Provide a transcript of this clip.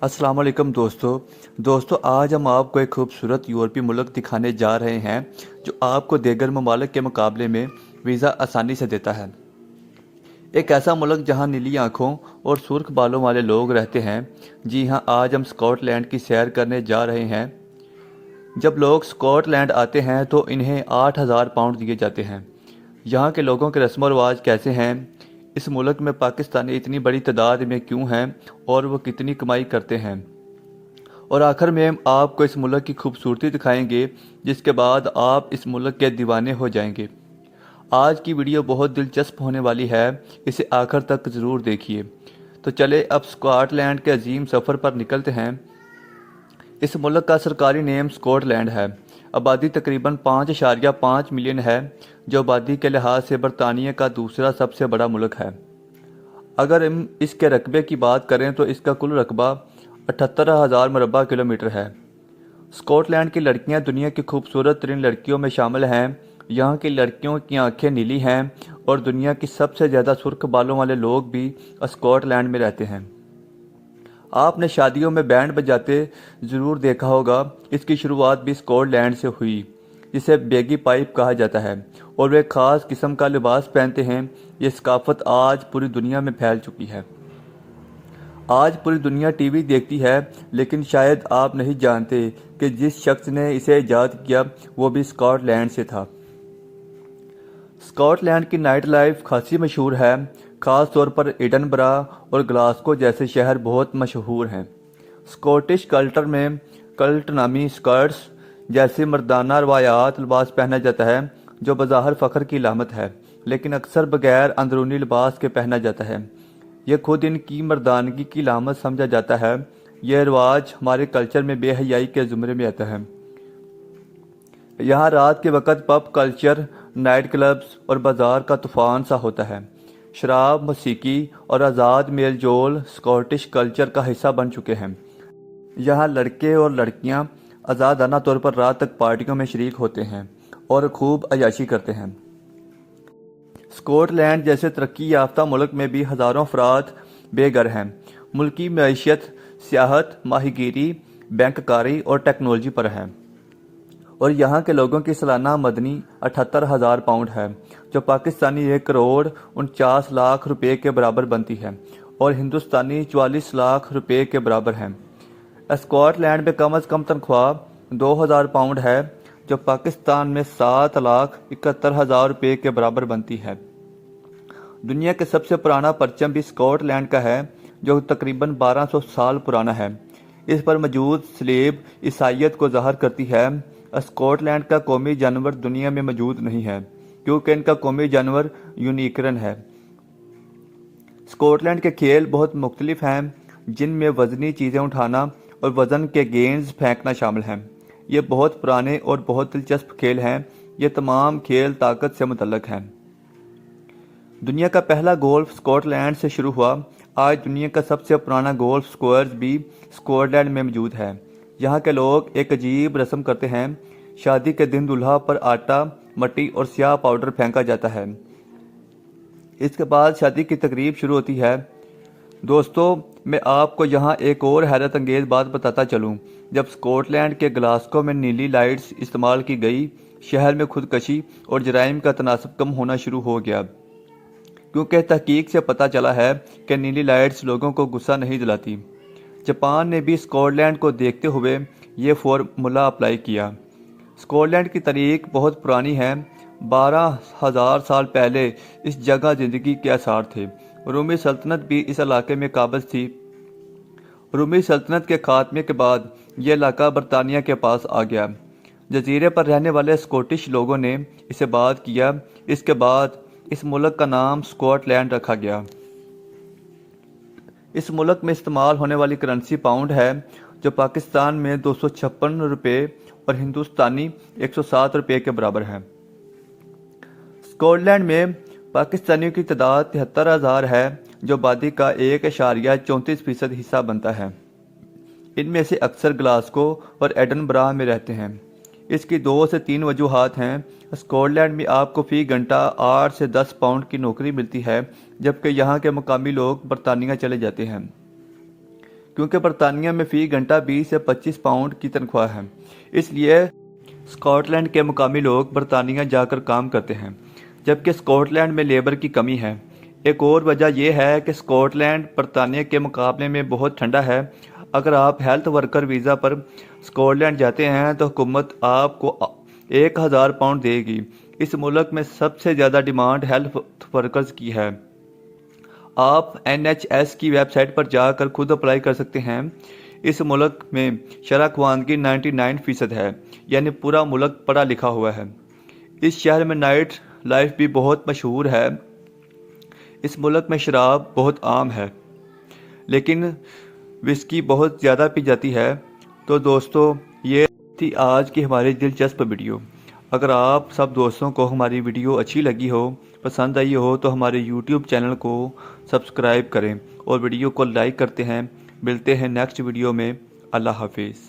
अस्सलाम वालेकुम दोस्तों आज हम आपको एक खूबसूरत यूरोपीय मुल्क दिखाने जा रहे हैं जो आपको दीगर ममालिक के मुकाबले में वीज़ा आसानी से देता है। एक ऐसा मुल्क जहां नीली आंखों और सुर्ख बालों वाले लोग रहते हैं। जी हां, आज हम स्कॉटलैंड की सैर करने जा रहे हैं। जब लोग स्कॉटलैंड आते हैं तो इन्हें 8,000 पाउंड दिए जाते हैं। यहाँ के लोगों के रस्म व रिवाज कैसे हैं, इस मुल्क में पाकिस्तानी इतनी बड़ी तादाद में क्यों हैं और वो कितनी कमाई करते हैं, और आखिर में हम आपको इस मुल्क की खूबसूरती दिखाएंगे जिसके बाद आप इस मुल्क के दीवाने हो जाएंगे। आज की वीडियो बहुत दिलचस्प होने वाली है, इसे आखिर तक ज़रूर देखिए। तो चले अब स्कॉटलैंड के अजीम सफ़र पर निकलते हैं। इस मुल्क का सरकारी नेम स्कॉटलैंड है। आबादी तकरीबन 5.5 मिलियन है, जो आबादी के लिहाज से बरतानिया का दूसरा सबसे बड़ा मुल्क है। अगर हम इसके रकबे की बात करें तो इसका कुल रकबा 78,000 मुरबा किलोमीटर है। स्कॉटलैंड की लड़कियां दुनिया की खूबसूरत तरीन लड़कियों में शामिल हैं। यहाँ की लड़कियों की आंखें नीली हैं और दुनिया की सबसे ज़्यादा सुर्ख बालों वाले लोग भी स्कॉटलैंड में रहते हैं। आपने शादियों में बैंड बजाते ज़रूर देखा होगा। इसकी शुरुआत भी स्कॉटलैंड से हुई, जिसे बेगी पाइप कहा जाता है, और वे ख़ास किस्म का लिबास पहनते हैं। ये सकाफत आज पूरी दुनिया में फैल चुकी है। आज पूरी दुनिया टीवी देखती है, लेकिन शायद आप नहीं जानते कि जिस शख्स ने इसे ईजाद किया वो भी स्कॉटलैंड से था। स्कॉटलैंड की नाइट लाइफ खासी मशहूर है। ख़ास तौर पर एडनबरा और ग्लासगो जैसे शहर बहुत मशहूर हैं। स्कॉटिश कल्चर में कल्ट नामी स्कर्ट्स जैसे मर्दाना रवायात लिबास पहना जाता है, जो बज़ाहिर फ़ख्र की अलामत है, लेकिन अक्सर बगैर अंदरूनी लिबास के पहना जाता है। यह खुद इनकी मर्दानगी की अलामत समझा जाता है। यह रिवाज हमारे कल्चर में बेहयाई के ज़ुमरे में आता है। यहाँ रात के वक़्त पब कल्चर, नाइट क्लब्स और बाज़ार का तूफ़ान सा होता है। शराब, मौसीकी और आज़ाद मेल जोल स्कॉटिश कल्चर का हिस्सा बन चुके हैं। यहाँ लड़के और लड़कियाँ आज़ादाना तौर पर रात तक पार्टियों में शरीक होते हैं और खूब अय्याशी करते हैं। स्कॉटलैंड जैसे तरक्की याफ्ता मुल्क में भी हज़ारों अफराद बेघर हैं। मुल्क की मईशत सियाहत, माहीगीरी, बैंककारी और टेक्नोलॉजी पर है, और यहाँ के लोगों की सालाना आमदनी 78,000 पाउंड है, जो पाकिस्तानी 1,49,00,000 रुपये के बराबर बनती है और हिंदुस्तानी 44 लाख रुपये के बराबर है। स्कॉटलैंड में कम अज़ कम तनख्वाह 2,000 पाउंड है, जो पाकिस्तान में 7,71,000 रुपये के बराबर बनती है। दुनिया के सबसे पुराना परचम भी स्कॉटलैंड का है, जो तकरीबन 1200 साल पुराना है। इस पर मौजूद स्लेब ईसाइयत को ज़ाहिर करती है। स्कॉटलैंड का कौमी जानवर दुनिया में मौजूद नहीं है, क्योंकि इनका कौमी जानवर यूनिकॉर्न है। स्कॉटलैंड के खेल बहुत मुख्तलिफ हैं, जिनमें वज़नी चीज़ें उठाना और वज़न के गेंद फेंकना शामिल हैं। ये बहुत पुराने और बहुत दिलचस्प खेल हैं। ये तमाम खेल ताकत से मुतल्लक हैं। दुनिया का पहला गोल्फ स्कॉटलैंड से शुरू हुआ। आज दुनिया का सबसे पुराना गोल्फ कोर्स भी स्कॉटलैंड में मौजूद है। यहाँ के लोग एक अजीब रस्म करते हैं। शादी के दिन दूल्हा पर आटा, मट्टी और स्याह पाउडर फेंका जाता है। इसके बाद शादी की तकरीब शुरू होती है। दोस्तों, मैं आपको यहाँ एक और हैरत अंगेज़ बात बताता चलूँ। जब स्कॉटलैंड के ग्लासगो में नीली लाइट्स इस्तेमाल की गई, शहर में खुदकशी और जराइम का तनासब कम होना शुरू हो गया, क्योंकि तहकीक से पता चला है कि नीली लाइट्स लोगों को गुस्सा नहीं दिलाती। जापान ने भी स्कॉटलैंड को देखते हुए ये फॉर्मूला अप्लाई किया। स्कॉटलैंड की तारीख बहुत पुरानी है। 12,000 साल पहले इस जगह ज़िंदगी के आसार थे। रूमी सल्तनत भी इस इलाके में काबिज थी। रूमी सल्तनत के खात्मे के बाद यह इलाका बरतानिया के पास आ गया। जजीरे पर रहने वाले स्कॉटिश लोगों ने इसे आबाद किया। इसके बाद इस मुल्क का नाम स्कॉटलैंड रखा गया। इस मुल्क में इस्तेमाल होने वाली करेंसी पाउंड है, जो पाकिस्तान में 256 रुपये और हिंदुस्तानी 107 रुपये के बराबर है। स्कॉटलैंड में पाकिस्तानियों की तादाद 73,000 है, जो आबादी का 1.34% हिस्सा बनता है। इनमें से अक्सर ग्लासगो और एडनबरा में रहते हैं। इसकी 2 से 3 वजूहात हैं। स्कॉटलैंड में आपको फ़ी घंटा 8 से 10 पाउंड की नौकरी मिलती है, जबकि यहाँ के मुकामी लोग बरतानिया चले जाते हैं, क्योंकि बरतानिया में फ़ी घंटा 20 से 25 पाउंड की तनख्वाह है, इसलिए स्कॉटलैंड के मुकामी लोग बरतानिया जाकर काम करते हैं, जबकि स्कॉटलैंड में लेबर की कमी है। एक और वजह यह है कि स्कॉटलैंड बरतानिया के मुकाबले में बहुत ठंडा है। अगर आप हेल्थ वर्कर वीज़ा पर स्कॉटलैंड जाते हैं तो हुकूमत आपको 1000 पाउंड देगी। इस मुल्क में सबसे ज़्यादा डिमांड हेल्थ वर्कर्स की है। आप NHS की वेबसाइट पर जाकर खुद अप्लाई कर सकते हैं। इस मुल्क में शरह ख्वानगी 99% है, यानी पूरा मुल्क पढ़ा लिखा हुआ है। इस शहर में नाइट लाइफ भी बहुत मशहूर है। इस मुल्क में शराब बहुत आम है, लेकिन विस्की बहुत ज़्यादा पी जाती है। तो दोस्तों, ये थी आज की हमारी दिलचस्प वीडियो। अगर आप सब दोस्तों को हमारी वीडियो अच्छी लगी हो, पसंद आई हो, तो हमारे YouTube चैनल को सब्सक्राइब करें और वीडियो को लाइक करते हैं। मिलते हैं नेक्स्ट वीडियो में। अल्लाह हाफिज़।